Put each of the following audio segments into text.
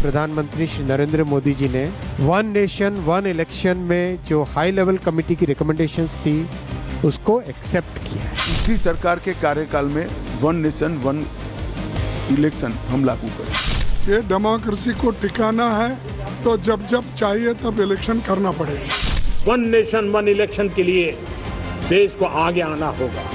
प्रधानमंत्री श्री नरेंद्र मोदी जी ने one nation one election में जो हाई लेवल कमेटी की रिकमेंडेशंस थी उसको एक्सेप्ट किया है। इसी सरकार के कार्यकाल में वन नेशन वन इलेक्शन हम लागू करें। ये डेमोक्रेसी को टिकाना है तो जब जब चाहिए तब इलेक्शन करना पड़ेगा। वन नेशन वन इलेक्शन के लिए देश को आगे आना होगा।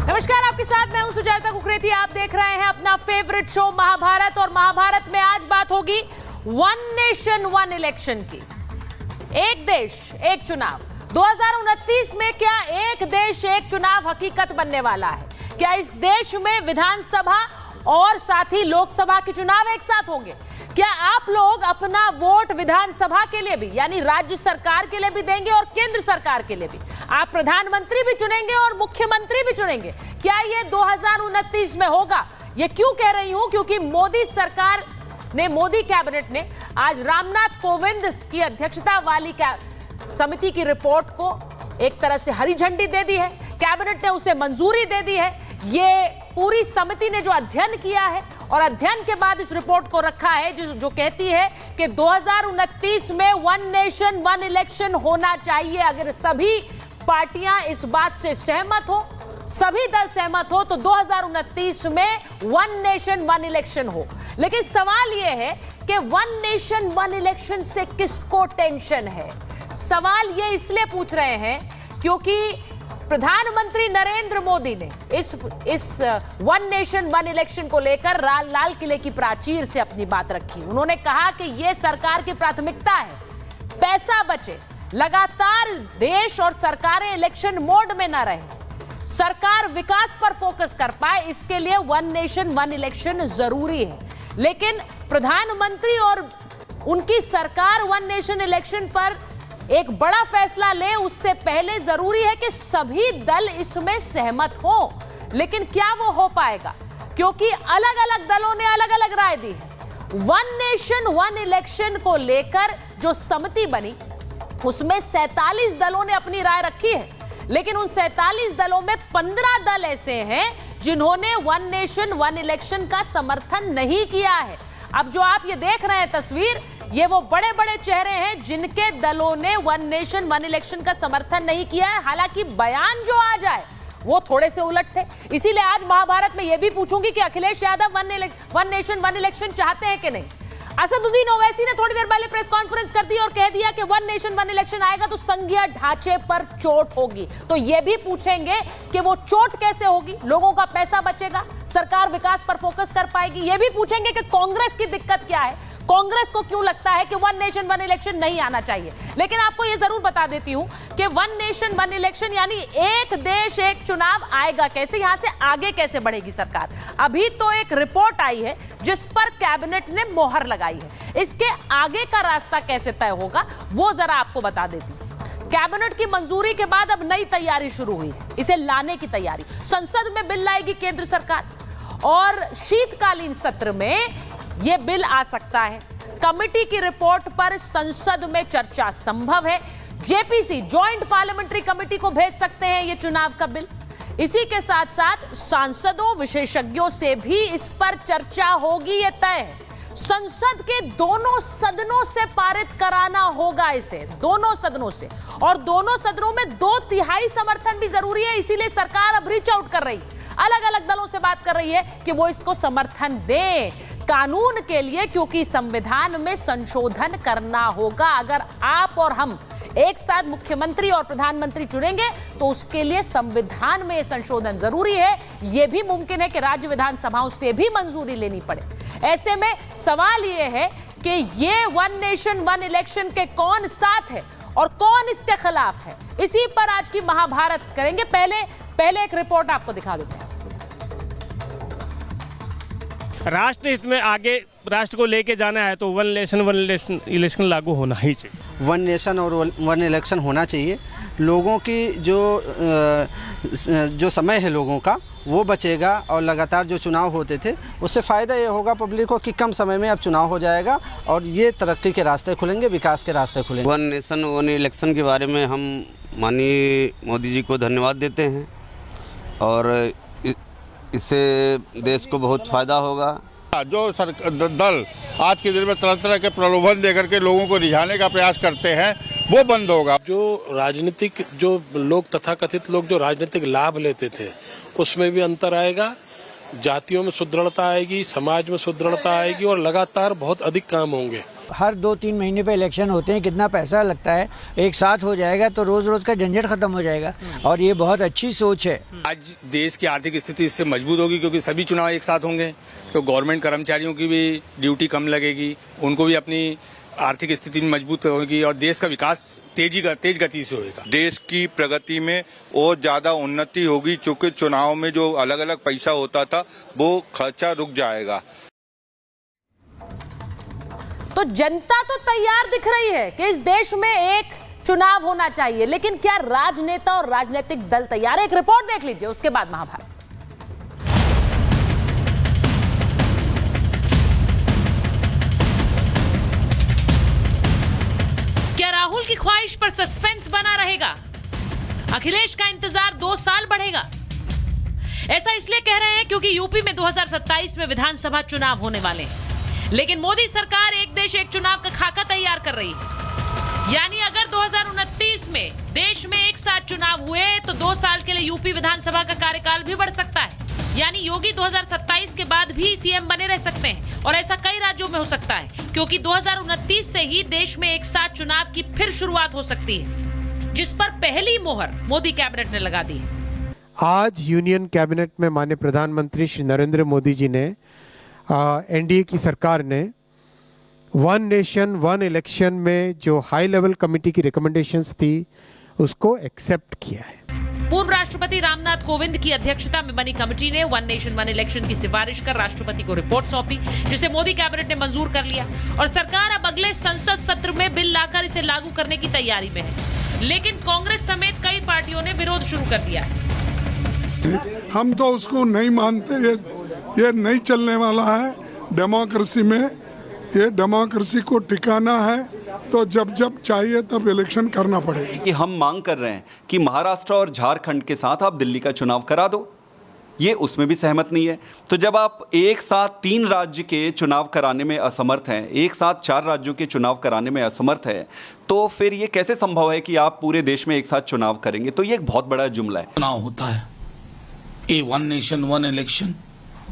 नमस्कार, आपके साथ मैं हूं सुजाता कुकरेती। आप देख रहे हैं अपना फेवरेट शो महाभारत, और महाभारत में आज बात होगी वन नेशन वन इलेक्शन की। एक देश एक चुनाव 2029 में क्या एक देश एक चुनाव हकीकत बनने वाला है? क्या इस देश में विधानसभा और साथ ही लोकसभा के चुनाव एक साथ होंगे? क्या आप लोग अपना वोट विधानसभा के लिए भी यानी राज्य सरकार के लिए भी देंगे और केंद्र सरकार के लिए भी? आप प्रधानमंत्री भी चुनेंगे और मुख्यमंत्री भी चुनेंगे? क्या ये 2029 में होगा? ये क्यों कह रही हूं? क्योंकि मोदी सरकार ने, मोदी कैबिनेट ने आज रामनाथ कोविंद की अध्यक्षता वाली समिति की रिपोर्ट को एक तरह से हरी झंडी दे दी है। कैबिनेट ने उसे मंजूरी दे दी है। ये पूरी समिति ने जो अध्ययन किया है और अध्ययन के बाद इस रिपोर्ट को रखा है जो कहती है कि 2029 में वन नेशन वन इलेक्शन होना चाहिए। अगर सभी पार्टियां इस बात से सहमत हो, सभी दल सहमत हो, तो 2029 में वन नेशन वन इलेक्शन हो। लेकिन सवाल यह है कि वन नेशन वन इलेक्शन से किसको टेंशन है? सवाल ये इसलिए पूछ रहे हैं क्योंकि प्रधानमंत्री नरेंद्र मोदी ने इस वन नेशन वन इलेक्शन को लेकर लाल किले की प्राचीर से अपनी बात रखी। उन्होंने कहा कि यह सरकार की प्राथमिकता है, पैसा बचे, लगातार देश और सरकारें इलेक्शन मोड में ना रहे, सरकार विकास पर फोकस कर पाए, इसके लिए वन नेशन वन इलेक्शन जरूरी है। लेकिन प्रधानमंत्री और उनकी सरकार वन नेशन इलेक्शन पर एक बड़ा फैसला ले, उससे पहले जरूरी है कि सभी दल इसमें सहमत हो। लेकिन क्या वो हो पाएगा? क्योंकि अलग अलग दलों ने अलग अलग राय दी है। वन नेशन वन इलेक्शन को लेकर जो समिति बनी उसमें 47 दलों ने अपनी राय रखी है, लेकिन उन 47 दलों में 15 दल ऐसे हैं जिन्होंने वन नेशन वन इलेक्शन का समर्थन नहीं किया है। अब जो आप ये देख रहे हैं तस्वीर, ये वो बड़े बड़े चेहरे हैं जिनके दलों ने वन नेशन वन इलेक्शन का समर्थन नहीं किया है। हालांकि बयान जो आ जाए वो थोड़े से उलट थे। इसीलिए आज महाभारत में ये भी पूछूंगी कि Akhilesh Yadav one nation one election चाहते हैं कि नहीं। असदुद्दीन ओवैसी ने थोड़ी देर पहले प्रेस कॉन्फ्रेंस कर दी और कह दिया कि वन नेशन वन इलेक्शन आएगा तो संघीय ढांचे पर चोट होगी। तो ये भी पूछेंगे कि वो चोट कैसे होगी, लोगों का पैसा बचेगा, सरकार विकास पर फोकस कर पाएगी। ये भी पूछेंगे कि कांग्रेस की दिक्कत क्या है, कांग्रेस को क्यों लगता है कि वन नेशन वन इलेक्शन नहीं आना चाहिए। लेकिन आपको यह जरूर बता देती हूं कि वन नेशन वन इलेक्शन यानी एक देश एक चुनाव आएगा कैसे, यहां से आगे कैसे बढ़ेगी सरकार। अभी तो एक रिपोर्ट आई है जिस पर कैबिनेट ने मोहर लगाई है। इसके आगे का रास्ता कैसे तय होगा वो जरा आपको बता देती हूं। कैबिनेट की मंजूरी के बाद अब नई तैयारी शुरू हुई है, इसे लाने की तैयारी। संसद में बिल लाएगी केंद्र सरकार और शीतकालीन सत्र में यह बिल आ सकता है। कमेटी की रिपोर्ट पर संसद में चर्चा संभव है। जेपीसी जॉइंट पार्लियामेंट्री कमेटी को भेज सकते हैं ये चुनाव का बिल। इसी के साथ साथ सांसदों विशेषज्ञों से भी इस पर चर्चा होगी, ये तय है। संसद के दोनों सदनों से पारित कराना होगा इसे, दोनों सदनों से, और दोनों सदनों में 2/3 समर्थन भी जरूरी है। इसीलिए सरकार अब रीच आउट कर रही है, अलग अलग दलों से बात कर रही है कि वो इसको समर्थन दें कानून के लिए, क्योंकि संविधान में संशोधन करना होगा। अगर आप और हम एक साथ मुख्यमंत्री और प्रधानमंत्री चुनेंगे तो उसके लिए संविधान में संशोधन जरूरी है। यह भी मुमकिन है कि राज्य विधानसभाओं से भी मंजूरी लेनी पड़े। ऐसे में सवाल यह है कि ये वन नेशन वन इलेक्शन के कौन साथ है और कौन इसके खिलाफ है, इसी पर आज की महाभारत करेंगे। पहले एक रिपोर्ट आपको दिखा देते हैं। राष्ट्र हित में आगे राष्ट्र को लेके जाना है तो वन नेशन वन इलेक्शन लागू होना ही चाहिए। वन नेशन और वन इलेक्शन होना चाहिए। लोगों की जो समय है लोगों का वो बचेगा और लगातार जो चुनाव होते थे उससे फ़ायदा ये होगा पब्लिक को कि कम समय में अब चुनाव हो जाएगा और ये तरक्की के रास्ते खुलेंगे, विकास के रास्ते खुलेंगे। वन नेशन वन इलेक्शन के बारे में हम माननीय मोदी जी को धन्यवाद देते हैं और इससे देश को बहुत फ़ायदा होगा। जो दल आज के दिन में तरह तरह के प्रलोभन देकर के लोगों को रिझाने का प्रयास करते हैं वो बंद होगा। जो राजनीतिक जो लोग तथाकथित लोग जो राजनीतिक लाभ लेते थे उसमें भी अंतर आएगा, जातियों में सुदृढ़ता आएगी, समाज में सुदृढ़ता आएगी और लगातार बहुत अधिक काम होंगे। हर 2-3 महीने पे इलेक्शन होते हैं, कितना पैसा लगता है, एक साथ हो जाएगा तो रोज रोज का झंझट खत्म हो जाएगा और ये बहुत अच्छी सोच है। आज देश की आर्थिक स्थिति इससे मजबूत होगी क्योंकि सभी चुनाव एक साथ होंगे तो गवर्नमेंट कर्मचारियों की भी ड्यूटी कम लगेगी, उनको भी अपनी आर्थिक स्थिति में मजबूत होगी और देश का विकास तेज गति से होगा। देश की प्रगति में और ज्यादा उन्नति होगी क्योंकि चुनाव में जो अलग अलग पैसा होता था वो खर्चा रुक जाएगा। तो जनता तो तैयार दिख रही है कि इस देश में एक चुनाव होना चाहिए, लेकिन क्या राजनेता और राजनीतिक दल तैयार है? एक रिपोर्ट देख लीजिए, उसके बाद महाभारत। क्या राहुल की ख्वाहिश पर सस्पेंस बना रहेगा? अखिलेश का इंतजार 2 साल बढ़ेगा। ऐसा इसलिए कह रहे हैं क्योंकि यूपी में 2027 में विधानसभा चुनाव होने वाले हैं, लेकिन मोदी सरकार एक देश एक चुनाव का खाका तैयार कर रही है। यानी अगर 2029 में देश में एक साथ चुनाव हुए तो 2 साल के लिए यूपी विधानसभा का कार्यकाल भी बढ़ सकता है। यानी योगी 2027 के बाद भी सीएम बने रह सकते हैं और ऐसा कई राज्यों में हो सकता है क्योंकि 2029 से ही देश में एक साथ चुनाव की फिर शुरुआत हो सकती है, जिस पर पहली मोहर मोदी कैबिनेट ने लगा दी है। आज यूनियन कैबिनेट में माननीय प्रधानमंत्री श्री नरेंद्र मोदी जी ने एनडीए की सरकार ने वन नेशन वन इलेक्शन में जो हाई लेवल कमेटी की रिकमेंडेशंस थी उसको एक्सेप्ट किया है। पूर्व राष्ट्रपति रामनाथ कोविंद की अध्यक्षता में बनी कमेटी ने वन नेशन वन इलेक्शन की सिफारिश कर राष्ट्रपति को रिपोर्ट सौंपी, जिसे मोदी कैबिनेट ने मंजूर कर लिया और सरकार अब अगले संसद सत्र में बिल लाकर इसे लागू करने की तैयारी में है। लेकिन कांग्रेस समेत कई पार्टियों ने विरोध शुरू कर दिया है। हम तो उसको नहीं मानते, ये नहीं चलने वाला है डेमोक्रेसी में। ये डेमोक्रेसी को टिकाना है तो जब जब चाहिए तब इलेक्शन करना पड़ेगा। कि हम मांग कर रहे हैं कि महाराष्ट्र और झारखंड के साथ आप दिल्ली का चुनाव करा दो, ये उसमें भी सहमत नहीं है। तो जब आप एक साथ 3 राज्य के चुनाव कराने में असमर्थ हैं, एक साथ 4 राज्यों के चुनाव कराने में असमर्थ है, तो फिर ये कैसे संभव है कि आप पूरे देश में एक साथ चुनाव करेंगे? तो ये एक बहुत बड़ा जुमला है। चुनाव होता है, ये one nation one election.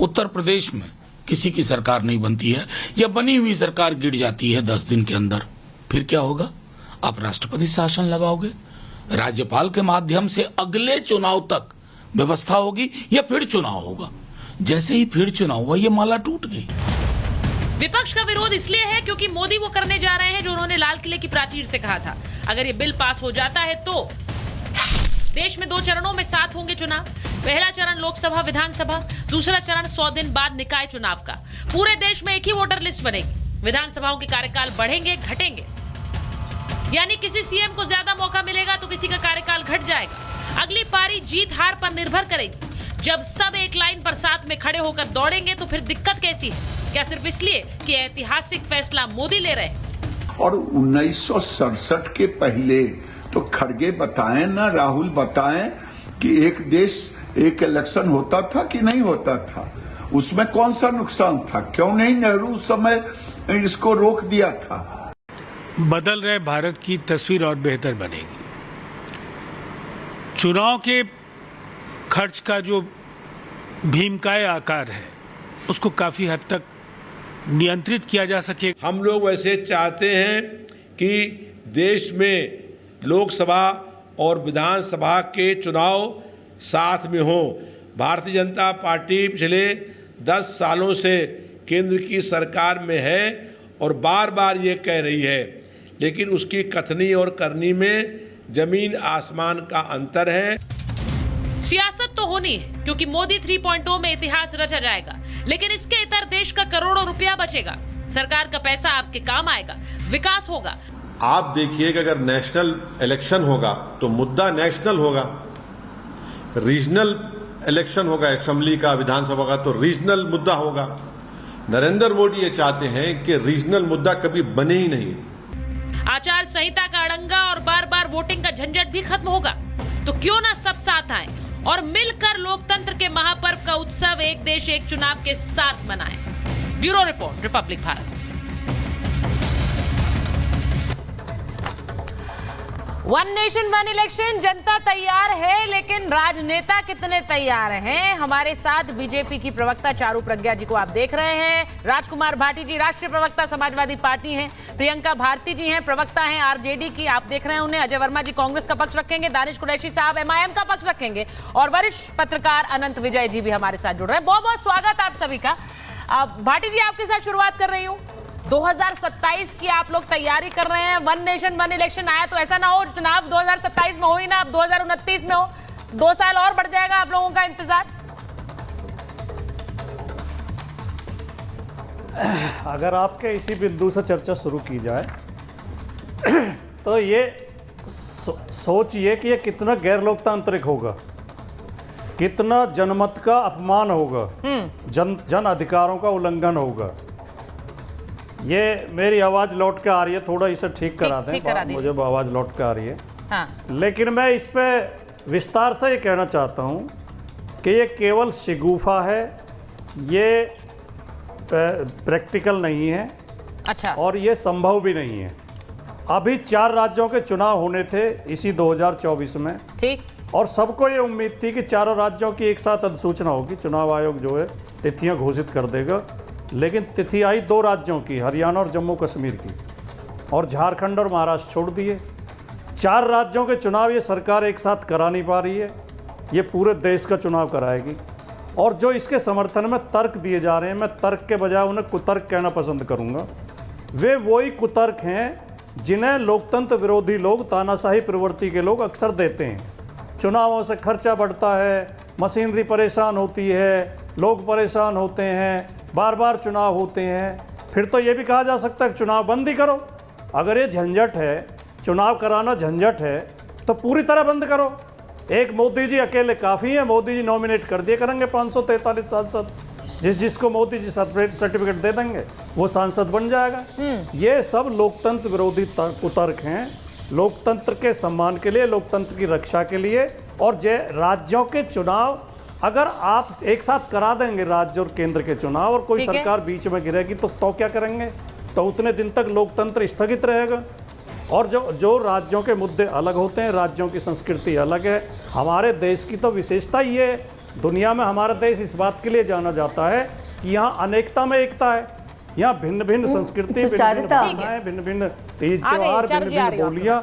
Uttar Pradesh में किसी की सरकार नहीं बनती है या बनी हुई सरकार गिर जाती है 10 दिन के अंदर, फिर क्या होगा? आप राष्ट्रपति शासन लगाओगे, राज्यपाल के माध्यम से अगले चुनाव तक व्यवस्था होगी या फिर चुनाव होगा। जैसे ही फिर चुनाव हुआ ये माला टूट गई। विपक्ष का विरोध इसलिए है क्योंकि मोदी वो करने जा रहे हैं जो उन्होंने लाल किले की प्राचीर से कहा था। अगर ये बिल पास हो जाता है तो देश में 2 चरणों में साथ होंगे चुनाव। पहला चरण लोकसभा विधानसभा, दूसरा चरण 100 दिन बाद निकाय चुनाव का। पूरे देश में एक ही वोटर लिस्ट बनेगी। विधानसभाओं के कार्यकाल बढ़ेंगे घटेंगे, यानी किसी सीएम को ज्यादा मौका मिलेगा तो किसी का कार्यकाल घट जाएगा। अगली पारी जीत हार पर निर्भर करेगी। जब सब एक लाइन पर साथ में खड़े होकर दौड़ेंगे तो फिर दिक्कत कैसी है? क्या सिर्फ इसलिए कि ऐतिहासिक फैसला मोदी ले रहे हैं? और 1967 के पहले तो खड़गे बताएं ना, राहुल बताएं कि एक देश एक इलेक्शन होता था कि नहीं होता था, उसमें कौन सा नुकसान था? क्यों नहीं नेहरू उस समय इसको रोक दिया था? बदल रहे भारत की तस्वीर और बेहतर बनेगी। चुनाव के खर्च का जो भीमकाय आकार है उसको काफी हद तक नियंत्रित किया जा सके। हम लोग वैसे चाहते हैं कि देश में लोकसभा और विधानसभा के चुनाव साथ में हो। भारतीय जनता पार्टी पिछले 10 सालों से केंद्र की सरकार में है और बार बार ये कह रही है, लेकिन उसकी कथनी और करनी में जमीन आसमान का अंतर है। सियासत तो होनी है क्योंकि मोदी 3.0 में इतिहास रचा जाएगा, लेकिन इसके इतर देश का करोड़ों रुपया बचेगा। सरकार का पैसा आपके काम आएगा, विकास होगा। आप देखिए कि अगर नेशनल इलेक्शन होगा तो मुद्दा नेशनल होगा, रीजनल इलेक्शन होगा असेंबली का, विधानसभा का, तो रीजनल मुद्दा होगा। नरेंद्र मोदी ये चाहते हैं कि रीजनल मुद्दा कभी बने ही नहीं। आचार संहिता का अड़ंगा और बार बार वोटिंग का झंझट भी खत्म होगा, तो क्यों ना सब साथ आए और मिलकर लोकतंत्र के महापर्व का उत्सव एक देश एक चुनाव के साथ मनाएं। Bureau report, Republic Bharat. One nation one election, जनता तैयार है, लेकिन राजनेता कितने तैयार हैं? हमारे साथ बीजेपी की प्रवक्ता चारू प्रज्ञा जी को आप देख रहे हैं, राजकुमार भाटी जी राष्ट्रीय प्रवक्ता समाजवादी पार्टी हैं, प्रियंका भारती जी हैं प्रवक्ता हैं आरजेडी की, आप देख रहे हैं उन्हें, अजय वर्मा जी कांग्रेस का पक्ष रखेंगे, दानिश कुरैशी साहब एमआईएम का पक्ष रखेंगे, और वरिष्ठ पत्रकार अनंत विजय जी भी हमारे साथ जुड़ रहे हैं। बहुत बहुत स्वागत आप सभी का। भाटी जी, आपके साथ शुरुआत कर रही हूँ। 2027 की आप लोग तैयारी कर रहे हैं, वन नेशन वन इलेक्शन आया, तो ऐसा ना हो चुनाव 2027 में हो ही ना, अब 2029 में हो, 2 साल और बढ़ जाएगा आप लोगों का इंतजार। अगर आपके इसी बिंदु से चर्चा शुरू की जाए तो ये सोचिए कि ये कितना गैर लोकतांत्रिक होगा, कितना जनमत का अपमान होगा, जन अधिकारों का उल्लंघन होगा। ये मेरी आवाज लौट के आ रही है, थोड़ा इसे ठीक करा दें, मुझे आवाज लौट के आ रही है। हाँ। लेकिन मैं इस पे विस्तार से ये कहना चाहता हूँ कि ये केवल शिगुफा है, ये प्रैक्टिकल नहीं है। अच्छा। और ये संभव भी नहीं है। अभी 4 राज्यों के चुनाव होने थे इसी 2024 में, ठीक, और सबको ये उम्मीद थी कि चारों राज्यों की एक साथ अधिसूचना होगी, चुनाव आयोग जो है तिथियां घोषित कर देगा, लेकिन तिथि आई 2 राज्यों की, हरियाणा और जम्मू कश्मीर की, और झारखंड और महाराष्ट्र छोड़ दिए। 4 राज्यों के चुनाव ये सरकार एक साथ करा नहीं पा रही है, ये पूरे देश का चुनाव कराएगी। और जो इसके समर्थन में तर्क दिए जा रहे हैं, मैं तर्क के बजाय उन्हें कुतर्क कहना पसंद करूंगा, वे वही कुतर्क हैं जिन्हें लोकतंत्र विरोधी लोग, तानाशाही प्रवृत्ति के लोग अक्सर देते हैं। चुनावों से खर्चा बढ़ता है, मशीनरी परेशान होती है, लोग परेशान होते हैं, बार बार चुनाव होते हैं, फिर तो ये भी कहा जा सकता है कि चुनाव बंद ही करो। अगर ये झंझट है, चुनाव कराना झंझट है, तो पूरी तरह बंद करो। एक मोदी जी अकेले काफ़ी है, मोदी जी नॉमिनेट कर दिए करेंगे 543 सांसद, जिसको मोदी जी सर्टिफिकेट दे देंगे वो सांसद बन जाएगा। ये सब लोकतंत्र विरोधी कुतर्क हैं, लोकतंत्र के सम्मान के लिए, लोकतंत्र की रक्षा के लिए। और राज्यों के चुनाव अगर आप एक साथ करा देंगे, राज्य और केंद्र के चुनाव, और कोई सरकार बीच में गिरेगी तो क्या करेंगे? तो उतने दिन तक लोकतंत्र स्थगित रहेगा। और जो राज्यों के मुद्दे अलग होते हैं, राज्यों की संस्कृति अलग है। हमारे देश की तो विशेषता ही है, दुनिया में हमारा देश इस बात के लिए जाना जाता है कि यहाँ अनेकता में एकता है, यहाँ भिन्न भिन्न संस्कृति, भिन्न भिन्न भाषाएं, भिन्न भिन्न तीज त्योहार, भिन्न भिन्न बोलियाँ,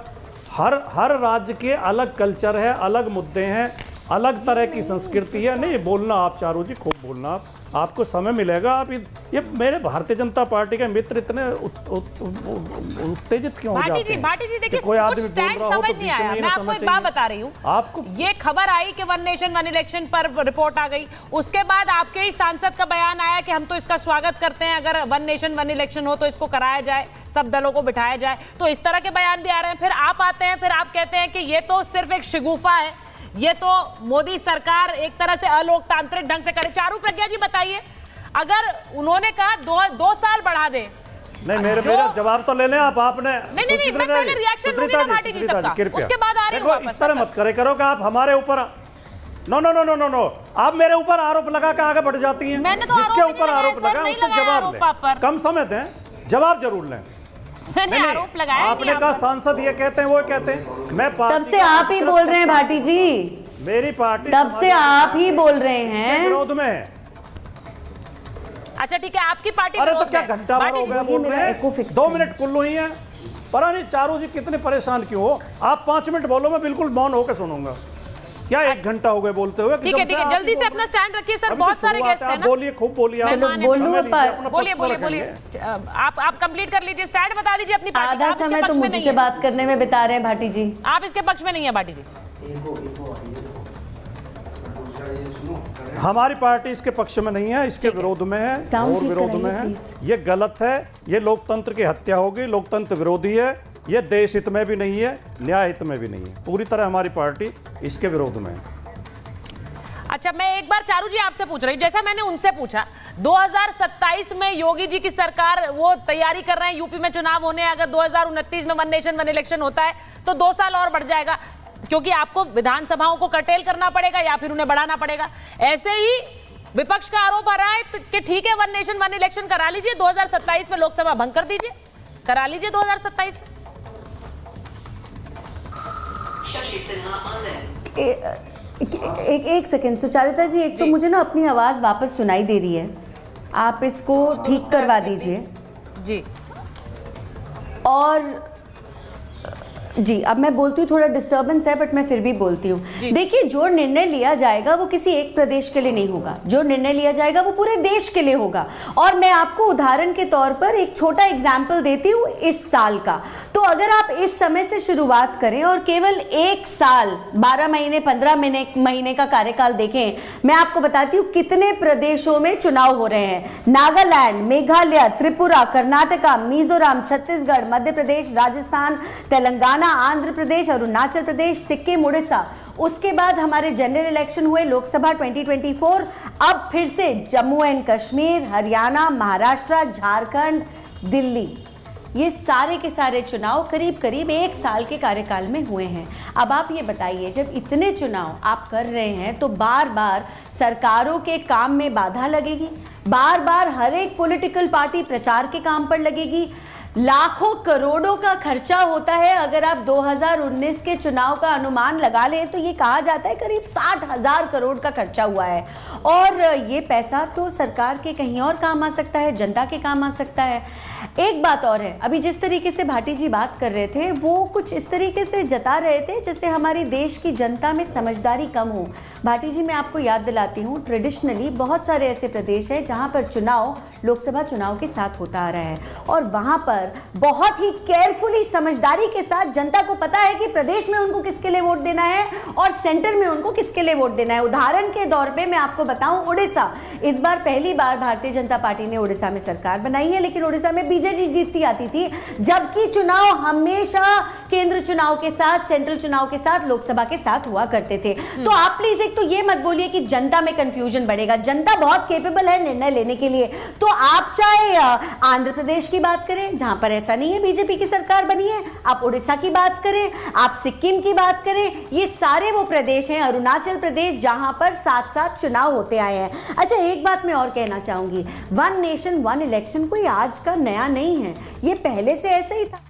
हर राज्य के अलग कल्चर है, अलग मुद्दे हैं, अलग तरह की संस्कृति है। नहीं बोलना आप चारू जी, खूब बोलना आपको समय मिलेगा। आप ये मेरे भारतीय जनता पार्टी के मित्र इतने उत्तेजित क्यों हो जाते हैं? भाटी जी देखिए, कुछ स्टैंड समझ नहीं आया। मैं आपको एक बात बता रही हूँ, आपको ये खबर आई कि वन नेशन वन इलेक्शन पर रिपोर्ट आ गई, उसके बाद आपके ही सांसद का बयान आया कि हम तो इसका स्वागत करते हैं, अगर वन नेशन वन इलेक्शन हो तो इसको कराया जाए, सब दलों को बिठाया जाए। तो इस तरह के बयान भी आ रहे हैं। फिर आप आते हैं, फिर आप कहते हैं कि ये तो सिर्फ एक शिगुफा है, ये तो मोदी सरकार एक तरह से अलोकतांत्रिक ढंग से करे। चारू प्रज्ञा जी बताइए, अगर उन्होंने कहा 2 साल बढ़ा दे, नहीं मेरा जवाब तो ले लें आप। आपने नहीं मैं पहले रिएक्शन दूंगी ना भाटी जी सबका, उसके बाद आ रही हूं वापस। इस तरह मत करो कि आप हमारे ऊपर नो आप मेरे ऊपर आरोप लगा के आगे बढ़ जाती हैं। मैंने तो जिसके ऊपर आरोप लगा उसको जवाब लें, कम समय दें, जवाब जरूर लें। मैंने आरोप लगाया, आपने कहा सांसद ये कहते हैं, वो कहते हैं, मैं तब से आप ही बोल रहे हैं भाटी जी, मेरी पार्टी तब से आप ही बोल रहे हैं विरोध में। अच्छा ठीक है, आपकी पार्टी अरे तो क्या घंटा भर हो गया बोल रहे हैं, 2 मिनट कुल्लू ही है। पता नहीं चारू जी कितने परेशान क्यों हो। आप 5 मिनट बोलो, मैं बिल्कुल मौन होकर सुनूंगा। क्या 1 घंटा हो गया बोलते हुए? ठीक है जल्दी से अपना स्टैंड रखिए सर, बहुत सारे गेस्ट हैं ना। बोलिए, खूब बोलिए, बोलिए। आप कंप्लीट कर लीजिए, स्टैंड बता दीजिए अपनी पार्टी का। आधा समय तो मुझसे बात करने में बिता रहे हैं भाटी जी, आप इसके पक्ष में नहीं है भाटी जी। हमारी पार्टी इसके पक्ष में नहीं है, इसके विरोध में है और विरोध में है। ये गलत है, ये लोकतंत्र की हत्या होगी, लोकतंत्र विरोधी है। ये देश हित में भी नहीं है, न्याय हित में भी नहीं है। पूरी तरह हमारी पार्टी इसके विरोध में है। अच्छा, मैं एक बार चारू जी आपसे पूछ रही हूँ, जैसा मैंने उनसे पूछा 2027 में योगी जी की सरकार वो तैयारी कर रहे हैं, यूपी में चुनाव होने, अगर 2029 में वन नेशन वन इलेक्शन होता है तो 2 साल और बढ़ जाएगा, क्योंकि आपको विधानसभाओं को कर्टेल करना पड़ेगा या फिर उन्हें बढ़ाना पड़ेगा। ऐसे ही विपक्ष का आरोप आ रहा है कि ठीक है, वन नेशन वन इलेक्शन करा लीजिए, 2027 में लोकसभा भंग कर दीजिए, करा लीजिए 2027 में। एक सेकंड सुचारिता जी, एक तो मुझे ना अपनी आवाज वापस सुनाई दे रही है, आप इसको ठीक करवा दीजिए जी। और जी, अब मैं बोलती हूँ, थोड़ा डिस्टर्बेंस है बट मैं फिर भी बोलती हूँ। देखिए, जो निर्णय लिया जाएगा वो किसी एक प्रदेश के लिए नहीं होगा, जो निर्णय लिया जाएगा वो पूरे देश के लिए होगा। और मैं आपको उदाहरण के तौर पर एक छोटा एग्जाम्पल देती हूँ इस साल का। तो अगर आप इस समय से शुरुआत करें और केवल 1 साल 12 महीने 15 महीने का कार्यकाल देखें, मैं आपको बताती हूँ कितने प्रदेशों में चुनाव हो रहे हैं। नागालैंड, मेघालय, त्रिपुरा, कर्नाटका, मिजोरम, छत्तीसगढ़, मध्य प्रदेश, राजस्थान, तेलंगाना, आंध्र प्रदेश, अरुणाचल प्रदेश, सिक्किम, उड़ीसा। उसके बाद हमारे जनरल इलेक्शन हुए लोकसभा 2024, अब फिर से जम्मू एंड कश्मीर, हरियाणा, महाराष्ट्र, झारखंड, दिल्ली, ये सारे के सारे चुनाव करीब करीब 1 साल के कार्यकाल में हुए हैं। अब आप ये बताइए, जब इतने चुनाव आप कर रहे हैं तो बार बार सरकारों के काम में बाधा लगेगी, बार बार हर एक पॉलिटिकल पार्टी प्रचार के काम पर लगेगी, लाखों करोड़ों का खर्चा होता है। अगर आप 2019 के चुनाव का अनुमान लगा लें तो ये कहा जाता है करीब 60,000 करोड़ का खर्चा हुआ है। और ये पैसा तो सरकार के कहीं और काम आ सकता है, जनता के काम आ सकता है। एक बात और है, अभी जिस तरीके से भाटी जी बात कर रहे थे वो कुछ इस तरीके से जता रहे थे जैसे हमारी देश की जनता में समझदारी कम हो। भाटी जी, मैं आपको याद दिलाती हूँ, ट्रेडिशनली बहुत सारे ऐसे प्रदेश हैं जहाँ पर चुनाव लोकसभा चुनाव के साथ होता आ रहा है और वहाँ पर बहुत ही केयरफुली, समझदारी के साथ जनता को पता है कि प्रदेश में उनको किसके लिए वोट देना है और सेंटर में उनको किसके लिए वोट देना है। उदाहरण के तौर पे मैं आपको बताऊं, उड़ीसा, इस बार पहली बार भारतीय जनता पार्टी ने उड़ीसा में सरकार बनाई है, लेकिन उड़ीसा में बीजेपी जीतती आती थी, जबकि चुनाव हमेशा केंद्र चुनाव के साथ, सेंट्रल चुनाव के साथ, लोकसभा के साथ हुआ करते थे। तो आप प्लीज एक तो ये मत बोलिए कि जनता में कंफ्यूजन बढ़ेगा, जनता बहुत केपेबल है निर्णय लेने के लिए। तो आप चाहे आंध्र प्रदेश की बात करें जहां पर ऐसा नहीं है, बीजेपी की सरकार बनी है, आप उड़ीसा की बात करें, आप सिक्किम की बात करें, ये सारे वो प्रदेश हैं, अरुणाचल प्रदेश, जहां पर साथ साथ चुनाव होते आए हैं। अच्छा, एक बात मैं और कहना चाहूंगी, वन नेशन वन इलेक्शन कोई आज का नया नहीं है, ये पहले से ऐसे ही था।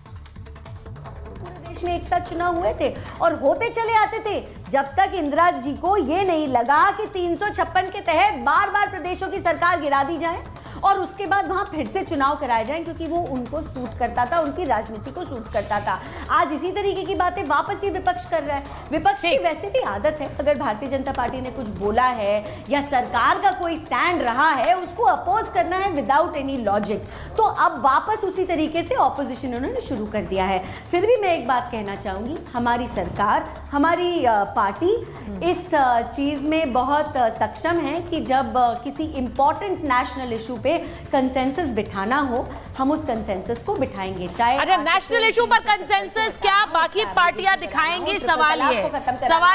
पूरे देश में एक साथ चुनाव हुए थे और होते चले आते थे जब तक इंदिरा जी को ये नहीं लगा कि 356 के तहत बार बार प्रदेशों की सरकार गिरा दी जाए और उसके बाद वहां फिर से चुनाव कराए जाएं, क्योंकि वो उनको सूट करता था, उनकी राजनीति को सूट करता था। आज इसी तरीके की बातें वापस ये विपक्ष कर रहा है। विपक्ष की वैसे भी आदत है, अगर भारतीय जनता पार्टी ने कुछ बोला है या सरकार का कोई स्टैंड रहा है, उसको अपोज करना है विदाउट एनी लॉजिक। तो अब वापस उसी तरीके से ऑपोजिशन उन्होंने शुरू कर दिया है। फिर भी मैं एक बात कहना चाहूंगी, हमारी सरकार, हमारी पार्टी इस चीज में बहुत सक्षम है कि जब किसी इंपॉर्टेंट नेशनल इशू पे कंसेंसस बिठाना हो, हम उस कंसेंसस को बिठाएंगे। चाहे अच्छा, नेशनल इशू पर कंसेंसस क्या बाकी पार्टियां दिखाएंगी? सवाल